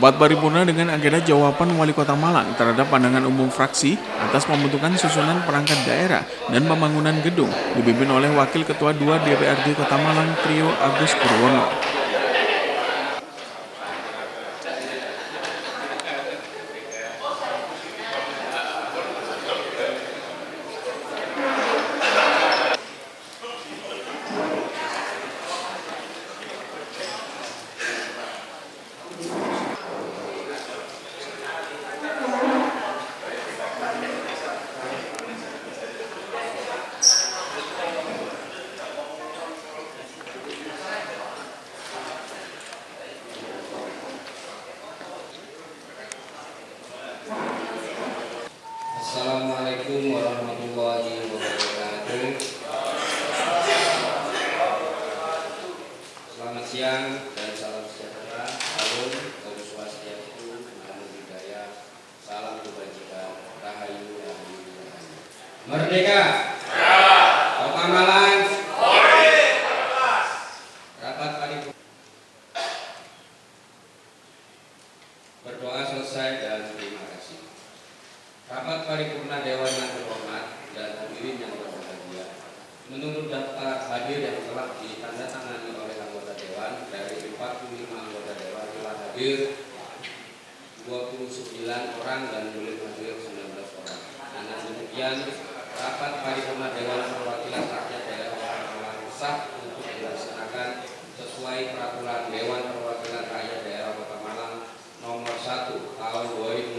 Rapat paripurna dengan agenda jawaban Wali Kota Malang terhadap pandangan umum fraksi atas pembentukan susunan perangkat daerah dan pembangunan gedung dipimpin oleh Wakil Ketua 2 DPRD Kota Malang Trio Agus Purwono. Assalamualaikum warahmatullahi wabarakatuh. Selamat siang dan salam sejahtera. Salam Om Swastiastu, Namo Buddhaya, salam kebajikan, rahayu dan merdeka. Kota Malang. Rapat paripurna berdoa selesai dan terima kasih. Rapat paripurna Dewan yang terhormat dan hadirin yang berbahagia, menurut daftar hadir yang telah ditandatangani oleh anggota Dewan, dari 45 anggota Dewan telah hadir 29 orang dan boleh hadir 19 orang. Dengan demikian, rapat paripurna Dewan Perwakilan Rakyat Daerah Kota Malang sah untuk dilaksanakan sesuai peraturan Dewan Perwakilan Rakyat Daerah Kota Malang nomor 1 tahun 2018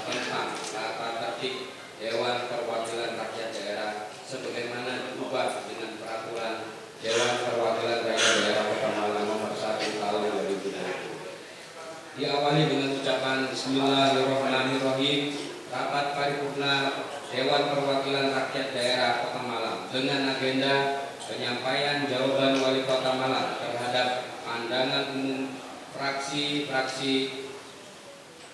tentang tata tertib Dewan Perwakilan Rakyat Daerah sebagaimana diubah dengan peraturan Dewan Perwakilan Rakyat Daerah Kota Malang nomor 1 tahun 2020. Diawali dengan ucapan Bismillahirrahmanirrahim. Rapat paripurna Dewan Perwakilan Rakyat Daerah Kota Malang dengan agenda penyampaian jawaban Wali Kota Malang terhadap pandangan umum fraksi-fraksi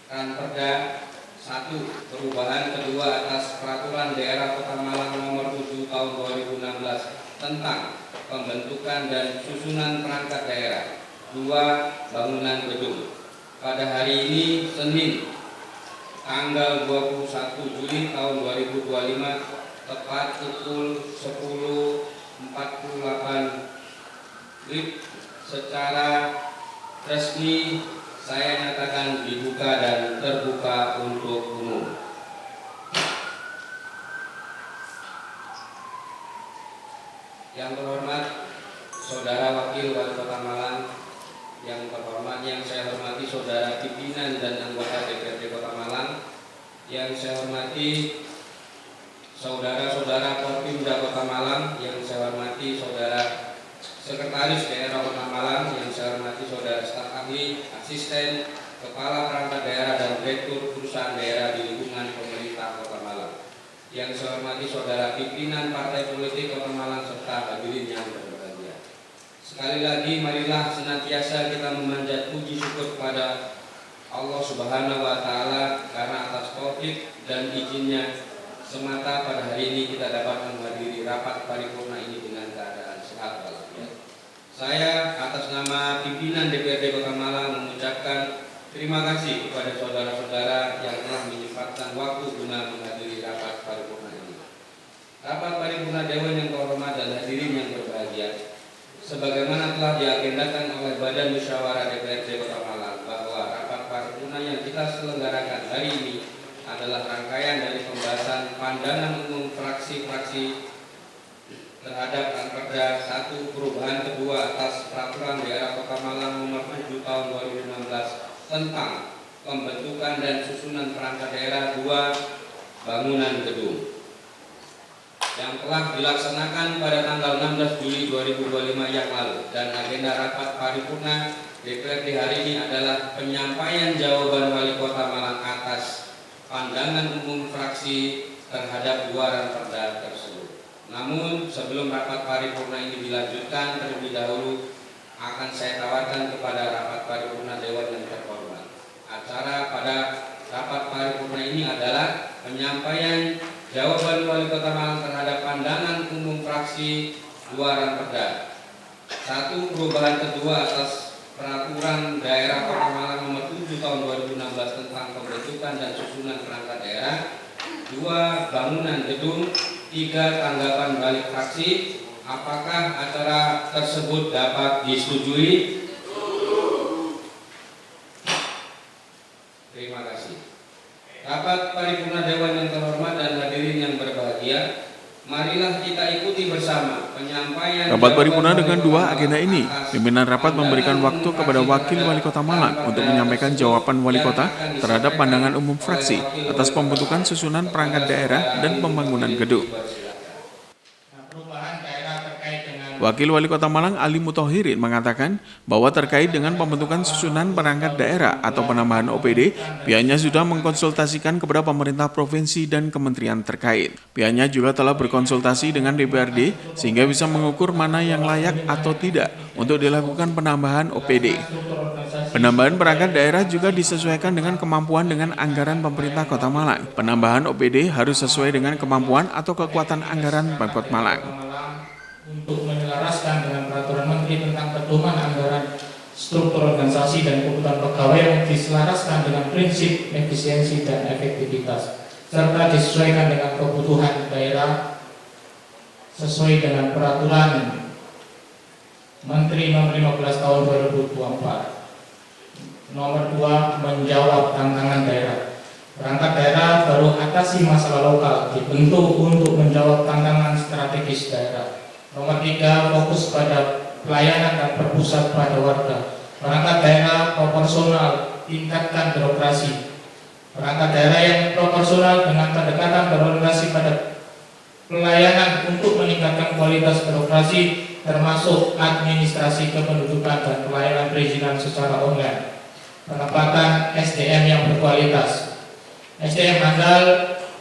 Ranperda 1. Perubahan kedua atas Peraturan Daerah Kota Malang nomor 7 tahun 2016 tentang pembentukan dan susunan perangkat daerah. 2. Bangunan gedung. Pada hari ini Senin tanggal 21 Juli tahun 2025 tepat pukul 10.48 secara resmi saya nyatakan dibuka dan terbuka untuk umum. Yang terhormat Saudara Wakil Wali Kota Malang, yang terhormat yang saya hormati Saudara pimpinan dan anggota DPRD Kota Malang, yang saya hormati Saudara-saudara Porpimda Kota Malang, yang saya hormati Saudara Sekretaris Daerah Kota Malang, yang saya hormati Saudara staf ahli, asisten, kepala perangkat daerah dan direktur perusahaan daerah di lingkungan pemerintah Kota Malang, yang saya hormati Saudara pimpinan partai politik Kota Malang serta hadirin yang berbahagia. Sekali lagi marilah senantiasa kita memanjat puji syukur kepada Allah Subhanahu wa taala karena atas taufik dan izinnya semata pada hari ini kita dapat menghadiri rapat paripurna ini dengan keadaan sehat walafiat. Saya atas nama pimpinan DPRD Kota Malang mengucapkan terima kasih kepada saudara-saudara yang telah menyempatkan waktu guna menghadiri rapat paripurna ini. Rapat paripurna Dewan yang terhormat dan hadirin yang berbahagia, sebagaimana telah diagendakan oleh Badan Musyawarah DPRD Kota Malang bahwa rapat paripurna yang kita selenggarakan hari ini adalah rangkaian dari pembahasan pandangan umum fraksi-fraksi terhadap Ranperda 1 perubahan kedua atas Peraturan Daerah Kota Malang nomor 7 tahun 2016 tentang pembentukan dan susunan perangkat daerah. 2. Bangunan gedung, yang telah dilaksanakan pada tanggal 16 Juli 2025 yang lalu, dan agenda rapat paripurna DPRD hari ini adalah penyampaian jawaban Wali Kota Malang atas pandangan umum fraksi terhadap 2 Ranperda tersebut. Namun sebelum rapat paripurna ini dilanjutkan, terlebih dahulu akan saya tawarkan kepada rapat paripurna Dewan yang terhormat. Acara pada rapat paripurna ini adalah penyampaian jawaban Wali Kota Malang terhadap pandangan umum fraksi 2 Ranperda. 1. Perubahan kedua atas Peraturan Daerah Kota Malang nomor 7 tahun 2016 tentang pembentukan dan susunan perangkat daerah. 2. Bangunan gedung. 3. Tanggapan balik fraksi. Apakah acara tersebut dapat disetujui? Terima kasih. Rapat paripurna Dewan yang terhormat dan hadirin yang berbahagia, marilah kita ikuti bersama penyampaian Rapat paripurna dengan 2 agenda ini. Pimpinan rapat memberikan waktu kepada Wakil Wali Kota Malang untuk menyampaikan jawaban Wali Kota terhadap pandangan umum fraksi atas pembentukan susunan perangkat daerah dan pembangunan gedung. Wakil Wali Kota Malang Ali Muthohirin mengatakan bahwa terkait dengan pembentukan susunan perangkat daerah atau penambahan OPD, pihaknya sudah mengkonsultasikan kepada pemerintah provinsi dan kementerian terkait. Pihaknya juga telah berkonsultasi dengan DPRD sehingga bisa mengukur mana yang layak atau tidak untuk dilakukan penambahan OPD. Penambahan perangkat daerah juga disesuaikan dengan kemampuan dengan anggaran pemerintah Kota Malang. Penambahan OPD harus sesuai dengan kemampuan atau kekuatan anggaran Pemkot Malang. Untuk menyelaraskan dengan peraturan menteri tentang pedoman anggaran struktur organisasi dan kebutuhan pegawai yang diselaraskan dengan prinsip efisiensi dan efektivitas serta disesuaikan dengan kebutuhan daerah sesuai dengan peraturan Menteri Nomor 15 Tahun 2024. Nomor 2, menjawab tantangan daerah. Perangkat daerah baru atasi masalah lokal dibentuk untuk menjawab tantangan strategis daerah. Nomor 3, fokus pada pelayanan dan berpusat pada warga. Perangkat daerah proporsional, tingkatkan birokrasi. Perangkat daerah yang proporsional dengan pendekatan berorientasi pada pelayanan untuk meningkatkan kualitas birokrasi termasuk administrasi kependudukan dan pelayanan perizinan secara online. Penempatan SDM yang berkualitas. SDM handal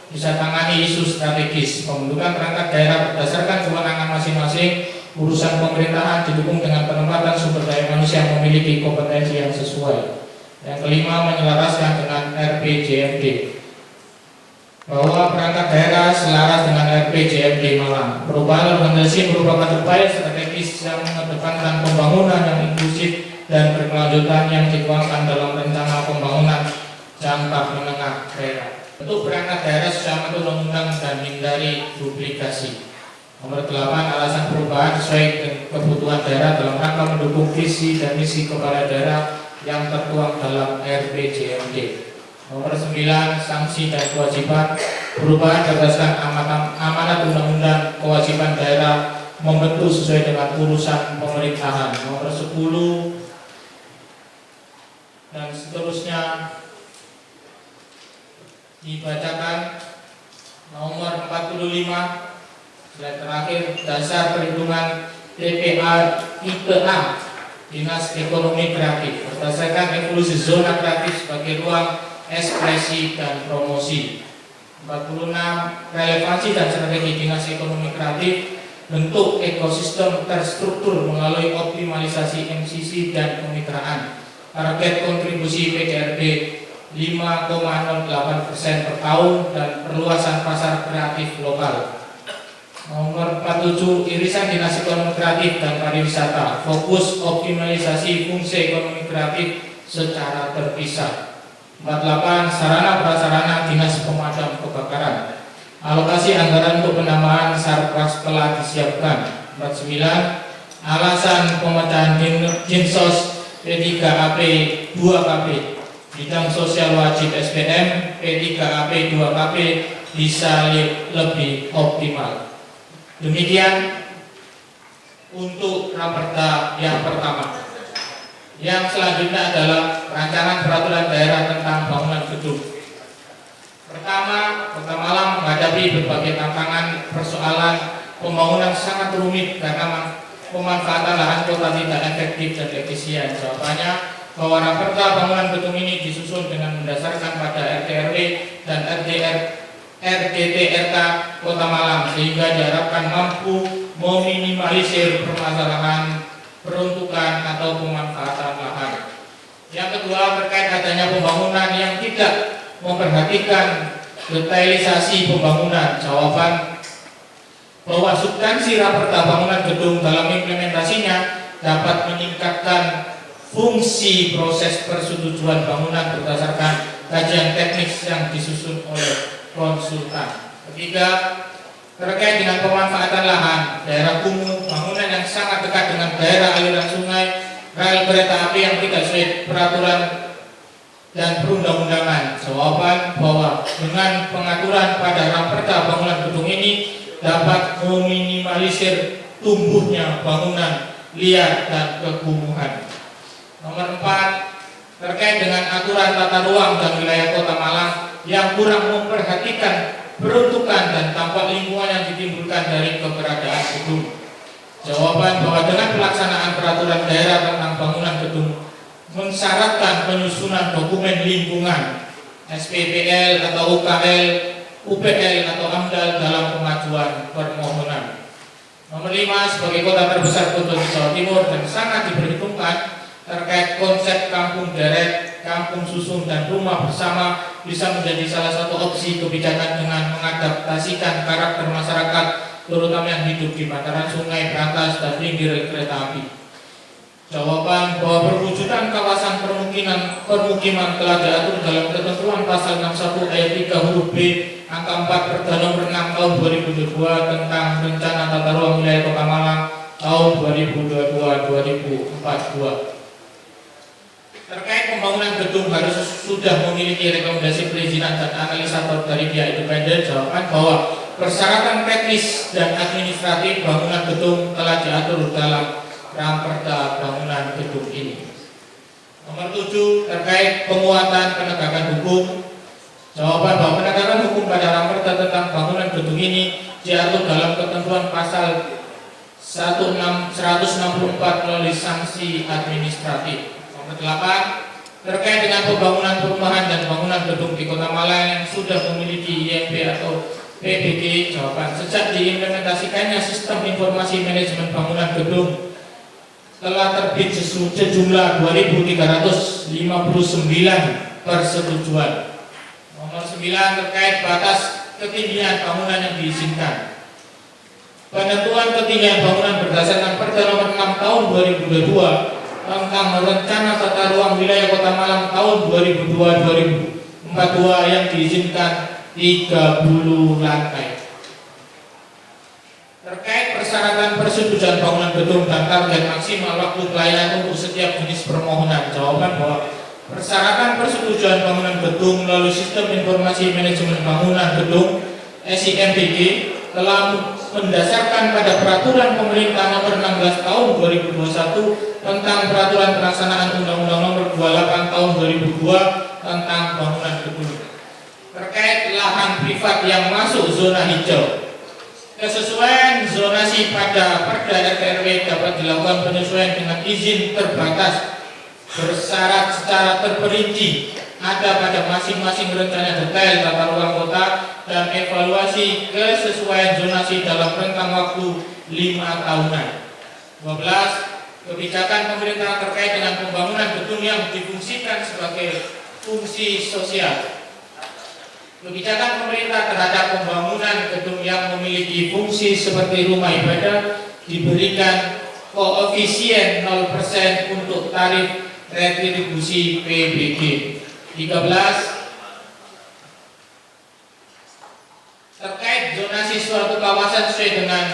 bisa tangani isu strategis. Pembentukan perangkat daerah berdasarkan kewenangan masing-masing. Urusan pemerintahan didukung dengan penempatan sumber daya manusia yang memiliki kompetensi yang sesuai. Yang kelima, menyelaraskan dengan RPJMD. Bahwa perangkat daerah selaras dengan RPJMD Malang. Perubahan organisasi merupakan upaya strategis yang mengedepankan pembangunan yang inklusif dan berkelanjutan yang dituangkan dalam rencana pembangunan jangka menengah daerah. Untuk perangkat daerah sesuai undang-undang dan hindari duplikasi. Nomor 8, alasan perubahan sesuai dengan kebutuhan daerah dalam rangka mendukung visi dan misi kepala daerah yang tertuang dalam RPJMD. Nomor 9, sanksi dan kewajiban. Perubahan berdasarkan amanat undang-undang kewajiban daerah membentuk sesuai dengan urusan pemerintahan. Nomor 10 dan seterusnya dibacakan. Nomor 45, slide terakhir, dasar perhitungan TPA IPA Dinas Ekonomi Kreatif berdasarkan evolusi zona kreatif sebagai ruang ekspresi dan promosi. 46, relevansi dan strategi Dinas Ekonomi Kreatif, bentuk ekosistem terstruktur melalui optimalisasi MCC dan kemitraan. Target kontribusi PDRB 5,08% per tahun dan perluasan pasar kreatif lokal. Nomor 47, irisan Dinas Ekonomi Kreatif dan Pariwisata, fokus optimalisasi fungsi ekonomi kreatif secara terpisah. 48, sarana prasarana Dinas Pemadam Kebakaran, alokasi anggaran untuk penambahan sarpras telah disiapkan. 49, alasan pemecahan Dinsos P3AP 2KP bidang sosial wajib SPM P3AP 2KP bisa lebih optimal. Demikian untuk raperda yang pertama. Yang selanjutnya adalah rancangan peraturan daerah tentang bangunan gedung. Pertama, Kota Malang menghadapi berbagai tantangan persoalan pembangunan sangat rumit karena pemanfaatan lahan kota tidak efektif dan efisien. Jawabannya bahwa raperda bangunan gedung ini disusun dengan mendasarkan pada RT/RW dan RDTRK Kota Malang sehingga diharapkan mampu meminimalisir permasalahan peruntukan atau pemanfaatan lahan. Yang kedua, terkait adanya pembangunan yang tidak memperhatikan detailisasi pembangunan. Jawaban bahwa substansi raperda bangunan gedung dalam implementasinya dapat meningkatkan fungsi proses persetujuan bangunan berdasarkan kajian teknis yang disusun oleh konsultan. Ketiga, terkait dengan pemanfaatan lahan, daerah kumuh, bangunan yang sangat dekat dengan daerah aliran sungai, rel kereta api yang tidak sesuai peraturan dan perundang-undangan. Jawaban bahwa dengan pengaturan pada ramperda bangunan gedung ini dapat meminimalisir tumbuhnya bangunan liar dan kekumuhan. Nomor 4, terkait dengan aturan tata ruang dan wilayah Kota Malang yang kurang memperhatikan peruntukan dan dampak lingkungan yang ditimbulkan dari keberadaan gedung. Jawaban bahwa dengan pelaksanaan peraturan daerah tentang bangunan gedung mensyaratkan penyusunan dokumen lingkungan SPPL atau UKL, UPL atau AMDAL dalam pengajuan permohonan. Nomor 5, sebagai kota terbesar kedua di Jawa Timur dan sangat diperhitungkan terkait konsep kampung deret, kampung susun dan rumah bersama bisa menjadi salah satu opsi kebijakan dengan mengadaptasikan karakter masyarakat terutama yang hidup di bantaran sungai, berantas dan pinggir kereta api. Jawaban bahwa perwujudan kawasan permukiman telah diatur dalam ketentuan pasal 61 ayat 3 huruf B angka 4 Perda nomor 6 tahun 2022 tentang rencana tata ruang wilayah Kota Malang tahun 2022-2042. Terkait pembangunan gedung harus sudah memiliki rekomendasi perizinan dan analisator dari pihak independen. Jawaban bahwa persyaratan teknis dan administratif bangunan gedung telah diatur dalam ramperda bangunan gedung ini. Nomor 7, terkait penguatan penegakan hukum. Jawaban bahwa penegakan hukum pada ramperda tentang bangunan gedung ini diatur dalam ketentuan pasal 164 melalui sanksi administratif. Nomor 8, terkait dengan pembangunan perumahan dan bangunan gedung di Kota Malang yang sudah memiliki IMB atau PBG. Jawaban, sejak diimplementasikannya sistem informasi manajemen bangunan gedung telah terbit sejumlah 2.359 persetujuan. Nomor 9, terkait batas ketinggian bangunan yang diizinkan. Penentuan ketinggian bangunan berdasarkan Perda nomor 6 tahun 2022 tentang rencana tata ruang wilayah Kota Malang tahun 2002-2042 yang diizinkan 30 lantai. Terkait persyaratan persetujuan bangunan gedung dan target maksimal waktu pelayanan untuk setiap jenis permohonan. Jawaban bahwa persyaratan persetujuan bangunan gedung melalui sistem informasi manajemen bangunan gedung SIMBG telah mendasarkan pada peraturan pemerintah nomor 16 tahun 2021 tentang peraturan pelaksanaan Undang-Undang nomor 28 tahun 2002 tentang bangunan gedung. Terkait lahan privat yang masuk zona hijau, kesesuaian zonasi pada Perda RT/RW dapat dilakukan penyesuaian dengan izin terbatas bersyarat secara terperinci ada pada masing-masing rencana detail tata ruang kota dan evaluasi kesesuaian zonasi dalam rentang waktu 5 tahunan. 12. Kebijakan pemerintah terkait dengan pembangunan gedung yang difungsikan sebagai fungsi sosial. Kebijakan pemerintah terhadap pembangunan gedung yang memiliki fungsi seperti rumah ibadah diberikan koefisien 0% untuk tarif retribusi PBG. 13. Terkait zonasi suatu kawasan sesuai dengan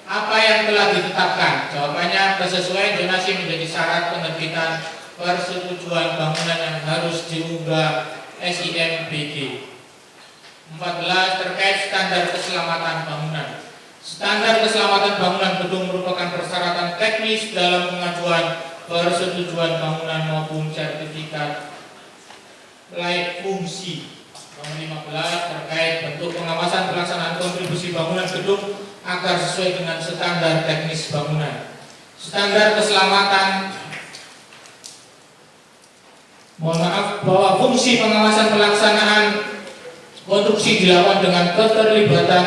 apa yang telah ditetapkan. Jawabannya, kesesuaian zonasi menjadi syarat penerbitan persetujuan bangunan yang harus diunggah SIMBG. 14. Terkait standar keselamatan bangunan. Standar keselamatan bangunan gedung merupakan persyaratan teknis dalam pengajuan persetujuan bangunan maupun sertifikat layak fungsi. Nomor 15, terkait bentuk pengawasan pelaksanaan kontribusi bangunan gedung agar sesuai dengan standar teknis bangunan. Standar keselamatan bahwa fungsi pengawasan pelaksanaan konstruksi dilakukan dengan keterlibatan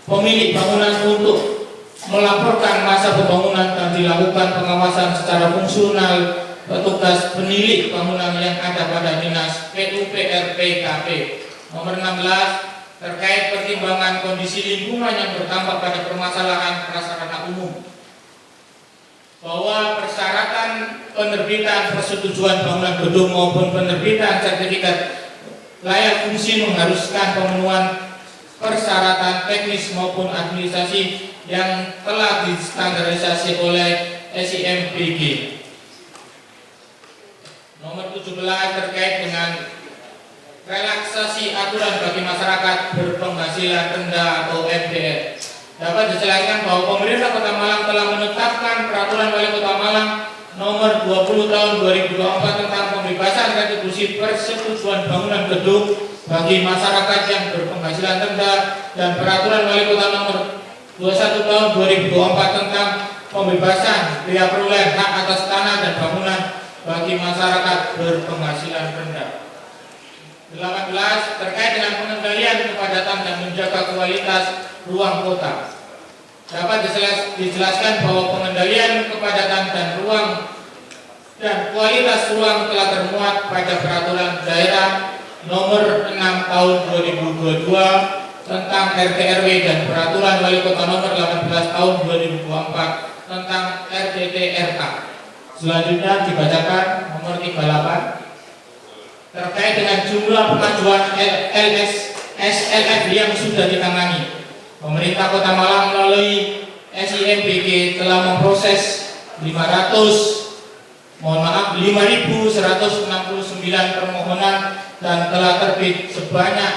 pemilik bangunan untuk melaporkan masa pembangunan dan dilakukan pengawasan secara fungsional petugas penilik bangunan yang ada pada Dinas PUPR PKP. Nomor 16, terkait pertimbangan kondisi lingkungan yang berdampak pada permasalahan prasarana umum. Bahwa persyaratan penerbitan persetujuan bangunan gedung maupun penerbitan sertifikat layak fungsi mengharuskan pemenuhan persyaratan teknis maupun administrasi yang telah distandarisasi oleh SIMBG. Nomor 17 terkait dengan relaksasi aturan bagi masyarakat berpenghasilan rendah atau MDR. Dapat dijelaskan bahwa pemerintah Kota Malang telah menetapkan peraturan Wali Kota Malang nomor 20 tahun 2024 tentang pembebasan retribusi persetujuan bangunan gedung bagi masyarakat yang berpenghasilan rendah dan peraturan Wali Kota nomor 21 tahun 2024 tentang pembebasan biaya perolehan hak atas tanah dan bangunan bagi masyarakat berpenghasilan rendah. 18 terkait dengan pengendalian kepadatan dan menjaga kualitas ruang kota. Dapat dijelaskan bahwa pengendalian kepadatan dan kualitas ruang telah termuat pada peraturan daerah nomor 6 tahun 2022 tentang RT/RW dan peraturan Wali Kota nomor 18 tahun 2024 tentang RTT/RK. Selanjutnya dibacakan nomor 38 terkait dengan jumlah pengajuan SLF yang sudah ditangani. Pemerintah Kota Malang melalui SIMBG telah memproses 5.169 permohonan dan telah terbit sebanyak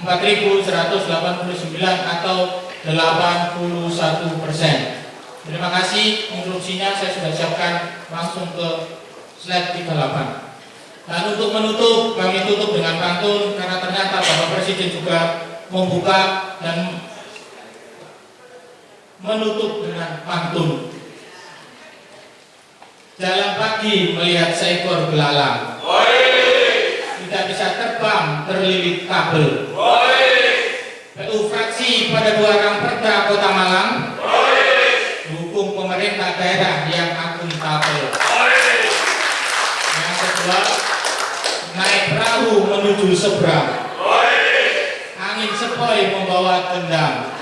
4.189 atau 81%. Terima kasih, instruksinya saya sudah siapkan, langsung ke slide 38. Dan untuk menutup, kami tutup dengan pantun karena ternyata Bapak Presiden juga membuka dan menutup dengan pantun. Jalan pagi melihat seekor belalang, tidak bisa terbang terlilit kabel. PU fraksi pada 2 Ramperda Kota Malang, dukung pemerintah daerah yang akuntabel. Yang kedua, naik perahu menuju seberang, angin sepoi membawa gendang,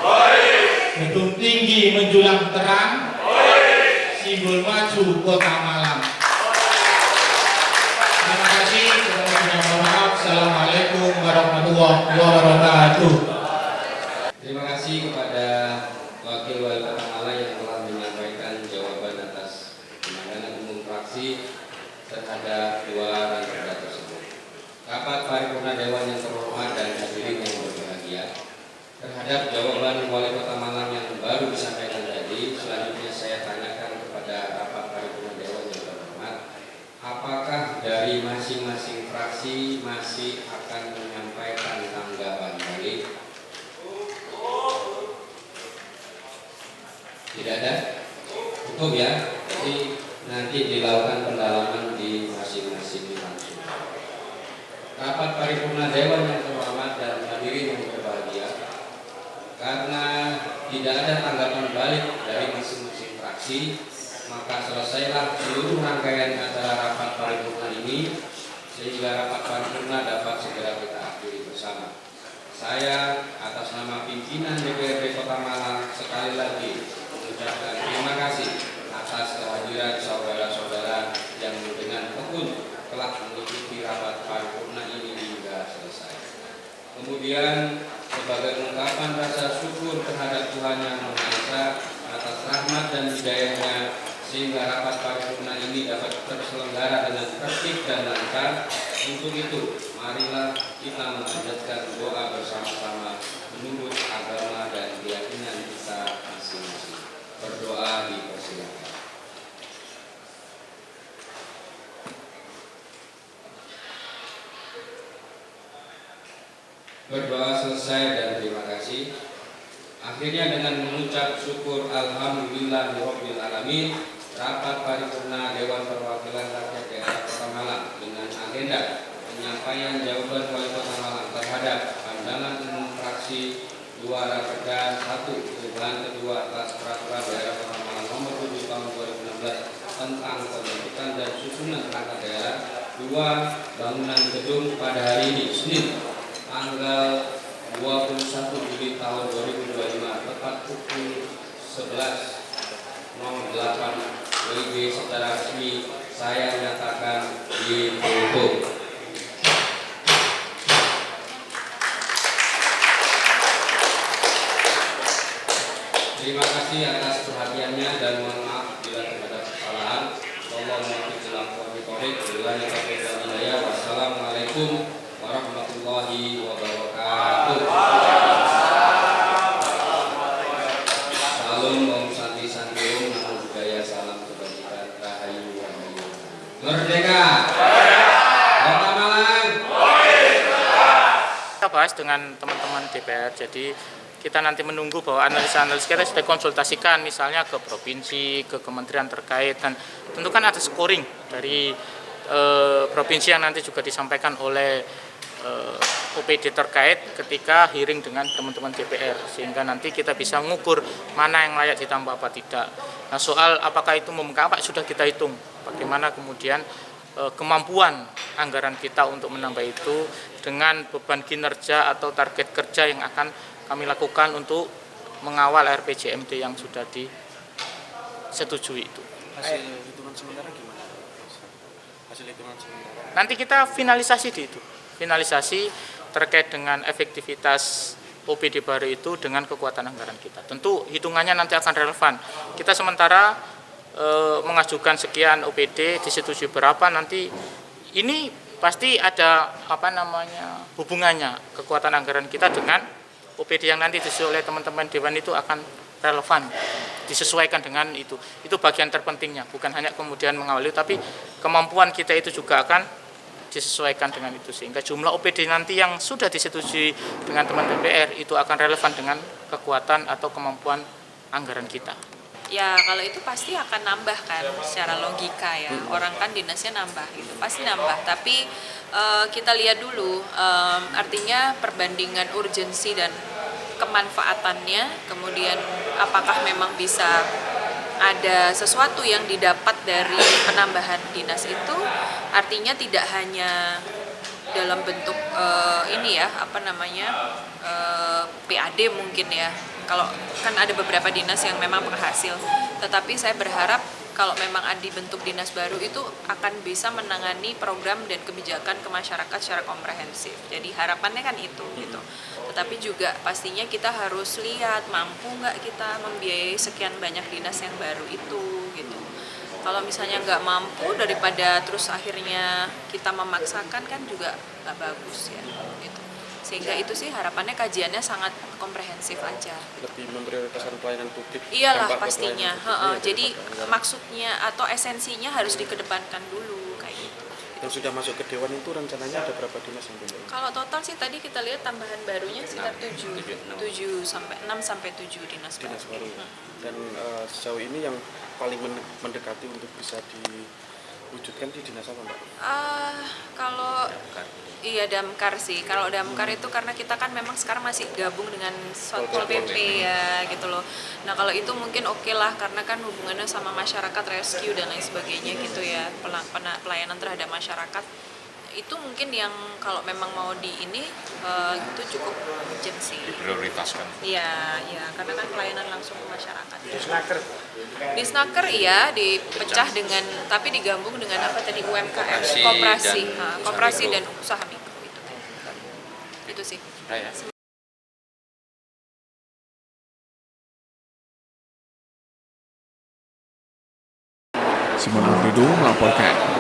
gedung tinggi menjulang terang, simbol maju Kota Malang. Terima kasih. Mohon maaf. Assalamualaikum warahmatullahi wabarakatuh. Terima kasih kepada Wakil Wali Kota Malang yang telah menyampaikan jawaban atas penanganan umum fraksi terhadap 2 ranperda tersebut. Rapat paripurna Dewan yang terhormat dan hadirin yang berbahagia, terhadap jawaban Wali Kota Malang yang baru disampaikan tadi, selanjutnya saya tanyakan kepada rapat paripurna Dewan yang terhormat, apakah dari masing-masing fraksi masih akan menyampaikan tanggapan balik? Tidak ada? Cukup ya? Jadi nanti dilakukan pendalaman di masing-masing langsung. Rapat paripurna Dewan yang terhormat dan hadirin yang berbahagia, karena tidak ada tanggapan balik dari masing-masing fraksi, maka selesailah seluruh rangkaian acara rapat paripurna ini sehingga rapat paripurna dapat segera kita akhiri bersama. Saya atas nama pimpinan DPRD Kota Malang sekali lagi mengucapkan terima kasih atas kehadiran saudara-saudara yang dengan tekun telah mengikuti rapat paripurna ini hingga selesai. Kemudian sebagai ungkapan rasa syukur terhadap Tuhan Yang Maha Esa atas rahmat dan hidayahnya sehingga rapat paripurna ini dapat terselenggara dengan tertib dan lancar. Untuk itu, marilah kita memanjatkan doa bersama-sama menurut agama dan keyakinan kita masing-masing. Berdoa dipersilakan. Berdoa selesai dan terima kasih. Akhirnya dengan mengucap syukur alhamdulillahirabbil alamin, rapat paripurna Dewan Perwakilan Rakyat Daerah Kota Malang dengan agenda penyampaian jawaban Wali Kota Malang terhadap pandangan umum fraksi 2 Ramperda 1 perubahan kedua atas peraturan daerah Kota Malang nomor 7 tahun 2016 tentang pembentukan dan susunan perangkat daerah 2 bangunan gedung pada hari ini Senin tanggal 21 Juli tahun 2025 tepat pukul 11.08 WIB secara resmi Saya menyatakan ditutup. Terima kasih atas perhatiannya dan mohon maaf bila terdapat kesalahan. Wassalamualaikum warahmatullahi wabarakatuh. Salam Om Santi Santium, Namo Buddhaya, salam kebajikan, Rahayu Rahayu. Merdeka! Kota Malang! Kita bahas dengan teman-teman DPR, jadi kita nanti menunggu bahwa analis-analis kita sudah konsultasikan misalnya ke provinsi, ke kementerian terkait, dan tentu kan ada scoring dari provinsi yang nanti juga disampaikan oleh OPD terkait ketika hearing dengan teman-teman DPR, sehingga nanti kita bisa mengukur mana yang layak ditambah apa tidak. Nah, soal apakah itu membengkak sudah kita hitung, bagaimana kemudian kemampuan anggaran kita untuk menambah itu dengan beban kinerja atau target kerja yang akan kami lakukan untuk mengawal RPJMD yang sudah disetujui itu. Hasil hitungan sementara gimana? Hasil hitungan sementara. Nanti kita finalisasi di itu. Finalisasi terkait dengan efektivitas OPD baru itu dengan kekuatan anggaran kita. Tentu hitungannya nanti akan relevan. Kita sementara mengajukan sekian OPD, disetujui berapa, nanti ini pasti ada hubungannya kekuatan anggaran kita dengan OPD yang nanti disusun oleh teman-teman Dewan itu akan relevan, disesuaikan dengan itu. Itu bagian terpentingnya, bukan hanya kemudian mengawali, tapi kemampuan kita itu juga akan disesuaikan dengan itu, sehingga jumlah OPD nanti yang sudah disetujui dengan teman DPR itu akan relevan dengan kekuatan atau kemampuan anggaran kita. Ya kalau itu pasti akan nambah kan secara logika ya, orang kan dinasnya nambah gitu, pasti nambah, tapi kita lihat dulu artinya perbandingan urgensi dan kemanfaatannya, kemudian apakah memang bisa ada sesuatu yang didapat dari penambahan dinas itu, artinya tidak hanya dalam bentuk PAD mungkin ya. Kalau kan ada beberapa dinas yang memang berhasil, tetapi saya berharap kalau memang ada bentuk dinas baru itu akan bisa menangani program dan kebijakan ke masyarakat secara komprehensif. Jadi harapannya kan itu gitu. Tetapi juga pastinya kita harus lihat mampu nggak kita membiayai sekian banyak dinas yang baru itu gitu. Kalau misalnya nggak mampu, daripada terus akhirnya kita memaksakan kan juga nggak bagus ya gitu. Sehingga itu sih harapannya kajiannya sangat komprehensif aja. Lebih memprioritaskan pelayanan publik. Iyalah pastinya. Jadi maksudnya atau esensinya harus dikedepankan dulu kayak gitu. Yang sudah masuk ke Dewan itu rencananya ada berapa dinas yang belum? Kalau total sih tadi kita lihat tambahan barunya sekitar 6 sampai 7 dinas baru. Dan sejauh ini yang paling mendekati untuk bisa diwujudkan di dinas apa, Mbak? Kalau iya Damkar sih. Kalau Damkar itu karena kita kan memang sekarang masih gabung dengan Satpol PP ya gitu loh. Nah kalau itu mungkin oke lah, karena kan hubungannya sama masyarakat, rescue dan lain sebagainya gitu ya, pelayanan terhadap masyarakat. Itu mungkin yang kalau memang mau itu cukup urgent sih. Diprioritaskan. Iya, karena kan pelayanan langsung ke masyarakat. Di Snaker iya dipecah dengan, tapi digabung dengan apa tadi, UMKM, koperasi dan usaha mikro itu. Itu sih. Simon Afrido melaporkan.